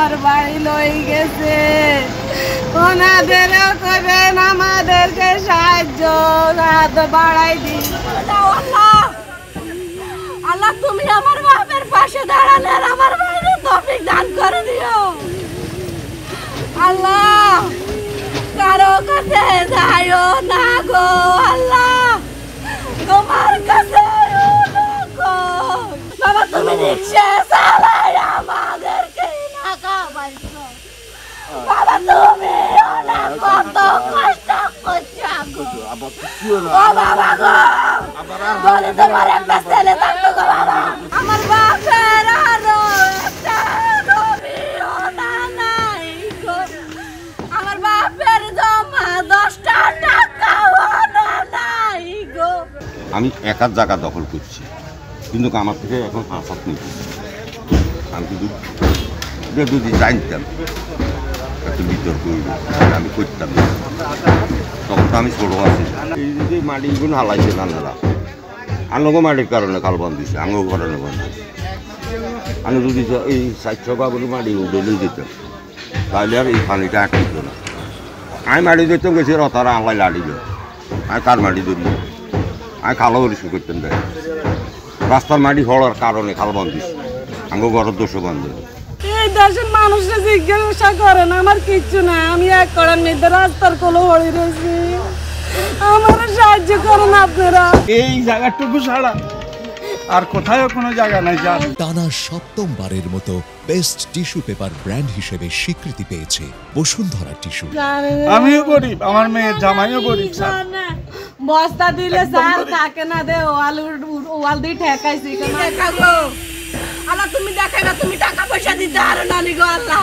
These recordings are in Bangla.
আমার বাড়ি লই গেছে, ওনাদেরও করবেন, আমাদেরকে সাহায্য হাত বাড়াই দিন। আল্লাহ তুমি আমার বাপের পাশে দাঁড়ালে আর আমার বাড়ির তৌফিক দান করে দিও। আল্লাহ কারো কাছে যাইও না গো, আল্লাহ তোমার কাছে বাবা, তুমি রিক্সা চালাই আমাদেরকে না খাওয়াইছো বাবা, তুমি অনেক কত কষ্ট করছো বাবা গো, বলে তোমার একটা ছেলে থাকতো গো বাবা, আমার বাপের আরো একটা জমিও না নাই গো, আমার বাপের জমা 10টা টাকাও না নাই গো। আমি একার জায়গা দখল করছি, কিন্তু আমার থেকে এখন হাসাত নেই। আমি কিন্তু যদি জানতাম একটা বিতর্ক আমি করতাম না, তখন তো আমি ছোটো আছি। এই যদি মাটিগুলো হালাইছে নানারা, আনগো মাটির কারণে খাল বন্ধ দিচ্ছে, আঙ্গো কারণে বন্ধ দিচ্ছে। আমি যদি এই 400 বাবুর মাটি উঠে দিতাম, তাহলে আর এই পানিটা আটকিত না। আমি মাটি দিতাম গেছি রতারা আঙ্গাই লাড়ি দিল, আমি কার মাটি ধরি, আমি খালও পরিষ্কার করতাম দেয়। রাস্তার মাটি হওয়ার কারণে খাল বন্ধ দিচ্ছে, আঙ্গো ঘরের দোষও বন্ধ। এই দেশের মানুষরা জিজ্ঞাসা করেন, আমার কিচ্ছু না, আমি এক করার মধ্যে রাস্তার কোলো হয়ে রয়েছি, আমার সাহায্য করেন আপনারা। এই জায়গাটুকু ছাড়া আর কোথাও কোনো জায়গা নাই। টানা 7মবারের মতো বেস্ট টিস্যু পেপার ব্র্যান্ড হিসেবে স্বীকৃতি পেয়েছে বসুন্ধরা টিস্যু। আমিও গরিব, আমার মেয়ের জামাইও গরিব। বস্তা দিলে স্যার থাকে না, দে ওয়াল দিয়ে ঠেকাইছি। আল্লাহ তুমি দেখাই না, তুমি টাকা পয়সা দিতে আরো নানি গো আল্লাহ,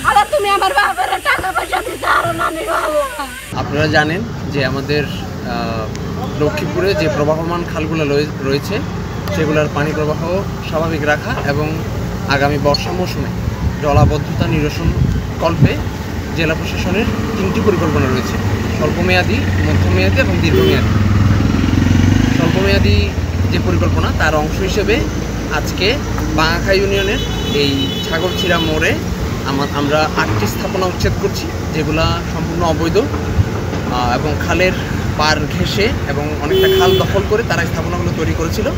আল্লাহ তুমি আমার বাপের টাকা পয়সা দিতে আরো নানি গো আল্লাহ। আপনারা জানেন যে আমাদের লক্ষ্মীপুরে যে প্রবাহমান খালগুলো রয়েছে সেগুলোর পানি প্রবাহ স্বাভাবিক রাখা এবং আগামী বর্ষা মৌসুমে জলাবদ্ধতা নিরসন কল্পে জেলা প্রশাসনের 3টি পরিকল্পনা রয়েছে: স্বল্পমেয়াদী, মধ্যমেয়াদী এবং দীর্ঘমেয়াদী। স্বল্পমেয়াদী যে পরিকল্পনা তার অংশ হিসেবে আজকে বাঙাখা ইউনিয়নের এই ছাগলছিড়া মোড়ে আমরা 8টি স্থাপনা উচ্ছেদ করছি, যেগুলা সম্পূর্ণ অবৈধ এবং খালের পার ঘেঁষে এবং অনেকটা খাল দখল করে তারা স্থাপনাগুলো তৈরি করেছিল।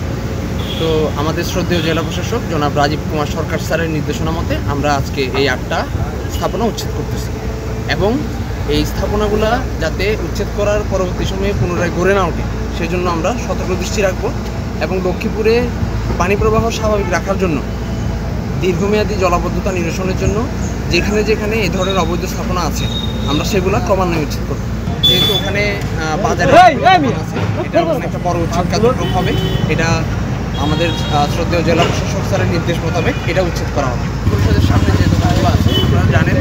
তো আমাদের শ্রদ্ধেয় জেলা প্রশাসক জনাব রাজীব কুমার সরকার স্যারের নির্দেশনা মতে আমরা আজকে এই 8টা স্থাপনা উচ্ছেদ করতেছি এবং এই স্থাপনাগুলো যাতে উচ্ছেদ করার পরবর্তী সময়ে পুনরায় গড়ে না ওঠে সেজন্য আমরা সতর্ক দৃষ্টি রাখব এবং লক্ষ্মীপুরে পানি প্রবাহ স্বাভাবিক রাখার জন্য দীর্ঘমেয়াদী জলাবদ্ধতা নিরসনের জন্য যেখানে যেখানে এই ধরনের অবৈধ স্থাপনা আছে আমরা সেগুলো ক্রমান্বয়ে উচ্ছেদ করব। যেহেতু ওখানে বাজারে আছে, এটা একটা বড় উচ্ছেদ কার্যক্রম হবে, এটা আমাদের শ্রদ্ধেয় জেলা প্রশাসক স্যারের নির্দেশ মোতাবেক এটা উচ্ছেদ করা হবে। পরিষদের সামনে যে দোকানগুলো আছে আপনারা জানেন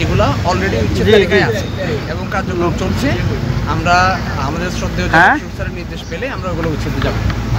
এগুলা অলরেডি উচ্ছেদ তালিকায় আছে এবং কার্যক্রম চলছে। আমরা আমাদের শ্রদ্ধেয় জেলা প্রশাসক স্যারের নির্দেশ পেলে আমরা ওগুলো উচ্ছেদে যাব।